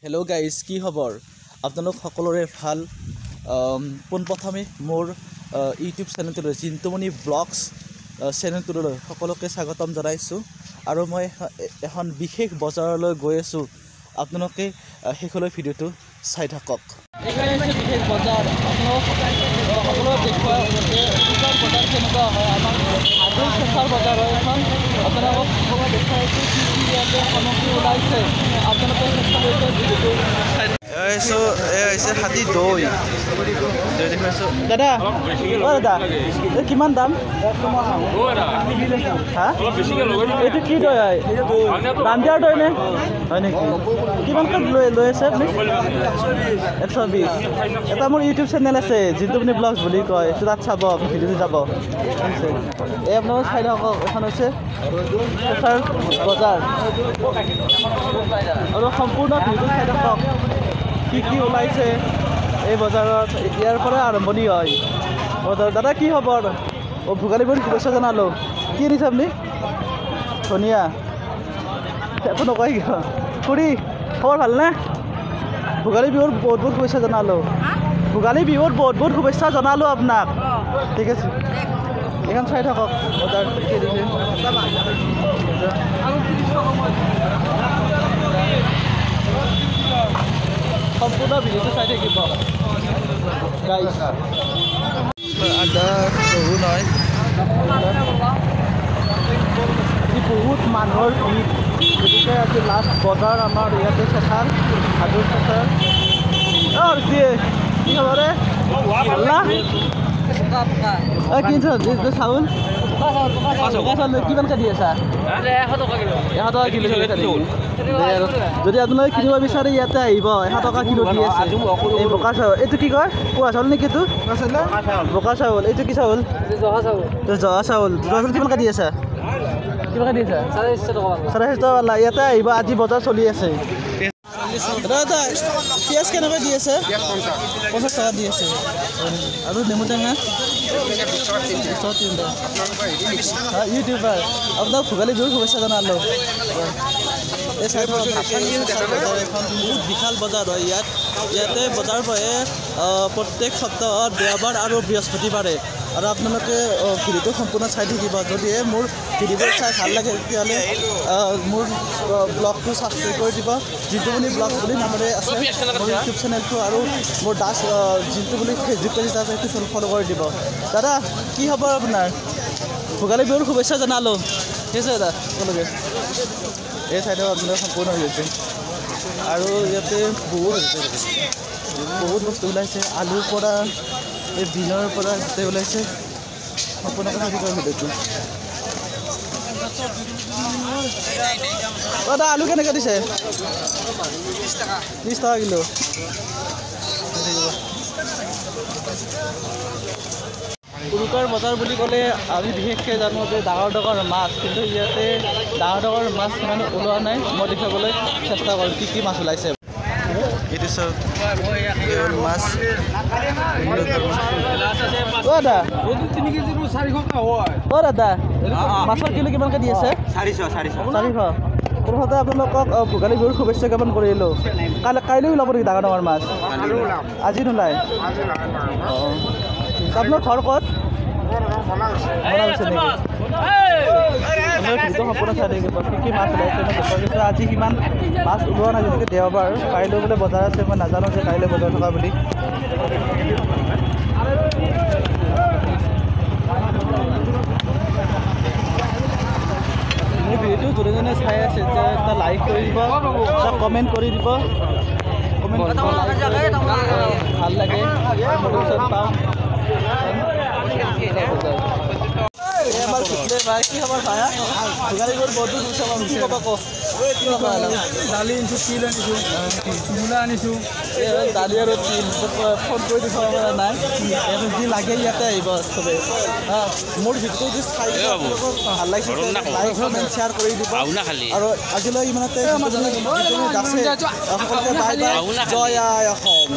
Hello' guys, কি খবৰ? আপোনালোক সকলোৰে ভাল। পোনপ্ৰথমে মোৰ ইউটিউব চেনেলটোলৈ জিন্তুমণি ব্লগছ চেনেলটোলৈ সকলোকে স্বাগতম জনাইছোঁ। আৰু মই এখন বিশেষ বজাৰলৈ গৈ আছোঁ। আপোনালোকে শেষলৈ ভিডিঅ'টো চাই থাকক। এইখিনি হৈছে বিশেষ বজাৰ। আপোনালোক সকলোৱে দেখুৱাই বজাৰ কেনেকুৱা হয়। আমাৰ হাজোৰ চেঁচাৰ বজাৰ হয় এখন। আপোনালোকক সকলোৱে দেখুৱাইছোঁ কি কি ইয়াতে সামগ্ৰী ওলাইছে। আপোনালোকে শেষলৈকে ভিডিঅ'টো চাই হৈছে হাতী দৈ দেখুৱাইছোঁ। দাদা দাদা এই কিমান দাম? হা এইটো কি দৈ হয়? ৰামদিয়াৰ দৈ নে হয় নেকি? কিমানকৈ লৈ আছে আপুনি? 120। এটা মোৰ ইউটিউব চেনেল আছে জিন্তুমণি ব্লগছ বুলি কয়, তাত চাব আপুনি ভিডিঅ'টো যাব। এই আপোনালোকে চাই থাকক। এখন হৈছে চেঁচাৰ বজাৰ আৰু সম্পূৰ্ণ ভিডিঅ'টো চাই থাকক কি কি ওলাইছে এই বজাৰত। ইয়াৰ পৰা আৰম্ভণি হয় বজাৰ। দাদা কি খবৰ? ভোগালী বিহুৰ শুভেচ্ছা জনালোঁ। কি দিছে আপুনি? ধুনীয়া একো নকয় কিয়? খুৰী খবৰ ভালনে? ভোগালী বিহুৰ বহুত বহুত শুভেচ্ছা জনালোঁ। ভোগালী বিহুৰ বহুত বহুত শুভেচ্ছা জনালোঁ আপোনাক। ঠিক আছে, এইখন চাই থাকক বজাৰ কি দিছে। সম্পূৰ্ণ ভিডিঅ'টো চাই থাকিব গাইজ। আদা সৰু নহয়, বহুত মানুহৰ ভিৰ। গতিকে আজি লাষ্ট বজাৰ আমাৰ ইয়াতে চেঁচাৰ হাজোৰ চেঁচাৰ। কি খবৰ? ভাল না? কি চাউল কিমানকৈ দি আছা? 100 টকা কিলো। যদি আপোনালোকে কিনিব বিচাৰে ইয়াতে আহিব। 100 টকা কিলো দি আছে এই বোকা চাউল। এইটো কি কয়? পোৱা চাউল নেকি? এইটো বোকা চাউল। এইটো কি চাউল? জহা চাউল। জহা চাউল কিমানকৈ দি আছা? কিমানকৈ দি আছা? 450 টকা। ইয়াতে আহিব, আজি বজাৰ চলি আছে। দাদা পিঁয়াজ কেনেকৈ দি আছে? 50 টকা দি আছে। আৰু নেমু টেঙা ইউটিউবাৰ আপোনাক ভোগালী বিহুৰ শুভেচ্ছা জনালোঁ। এই চাইড এখন বহুত বিশাল বজাৰ হয় ইয়াতে বজাৰ বহে প্ৰত্যেক সপ্তাহত দেওবাৰ আৰু বৃহস্পতিবাৰে। আৰু আপোনালোকে ভিডিঅ'টো সম্পূৰ্ণ চাই থাকিব। যদিহে মোৰ ভিডিঅ'বোৰ চাই ভাল লাগে তেতিয়াহ'লে মোৰ ব্লগটো ছাবস্ক্ৰাইব কৰি দিব। জিন্তুমণি ব্লগ বুলি নামেৰে আছে মোৰ ইউটিউব চেনেলটো। আৰু মোৰ দাস জিন্তু বুলি ফেচবুক পেজ আছে, সেইটো ফ'ল' কৰি দিব। দাদা কি খবৰ আপোনাৰ? ভোগালী বিহুৰ শুভেচ্ছা জনালোঁ। ঠিক আছে দাদা, সকলোকে এই চাইডত আপোনালোকে সম্পূৰ্ণ হৈ গৈছে। আৰু ইয়াতে বহুত বস্তু ওলাইছে। আলুৰ পৰা এই বিনৰ পৰা গোটেই ওলাইছে। সম্পূৰ্ণকৈ থাকিব ভিডিঅ'টো। দাদা আলু কেনেকৈ দিছে? 30 টকা কিলো। উৰুকাৰ বজাৰ বুলি ক'লে আমি বিশেষকৈ জানো যে ডাঙৰ ডাঙৰ মাছ, কিন্তু ইয়াতে ডাঙৰ ডাঙৰ মাছ ইমান ওলোৱা নাই। মই দেখুৱাবলৈ চেষ্টা কৰোঁ কি কি মাছ ওলাইছে। এইটো চব মাছ। দাদা দাদা মাছৰ কিলো কিমানকৈ দি আছে? 400। প্ৰথমতে আপোনালোকক ভোগালী বিহুৰ শুভেচ্ছা জ্ঞাপন কৰিলোঁ। কাইলৈ ওলাব নেকি ডাঙৰ ডাঙৰ মাছ? আজি নোলায়। অঁ, আপোনাৰ ঘৰ ক'ত? সম্পূৰ্ণ চাই থাকিব কি কি মাছ ওলাইছে। মই দেখুৱাইছোঁ আজি কিমান মাছ ওলোৱা নাই, যদিও দেওবাৰ। কাইলৈ বোলে বজাৰ আছে, মই নাজানো যে কাইলৈ বজাৰ থকা বুলি। মোৰ ভিডিঅ'টো যোনে যোনে চাই আছে যে এটা লাইক কৰি দিব, এটা কমেণ্ট কৰি দিব। কমেণ্ট ভাল লাগে, মটিভেশ্যন পাওঁ। ভাই কি খবৰ? ভাই ভোগালী বিহুৰ বহুত কি ক'ব কওক? দালি আনিছোঁ, তিল আনিছোঁ, মূলা আনিছোঁ। দালি আৰু তিল ফোন কৰি দিব নাই। যি লাগে ইয়াতে আহিব চবেই। মোৰ ভিডিঅ'টো যদি চাই ভাল লাগিছে লাইক কমেণ্ট শ্বেয়াৰ কৰি দিব। আৰু আজিলৈ ইমানতে সকলোকে বাই বাই। জয় আই অসম।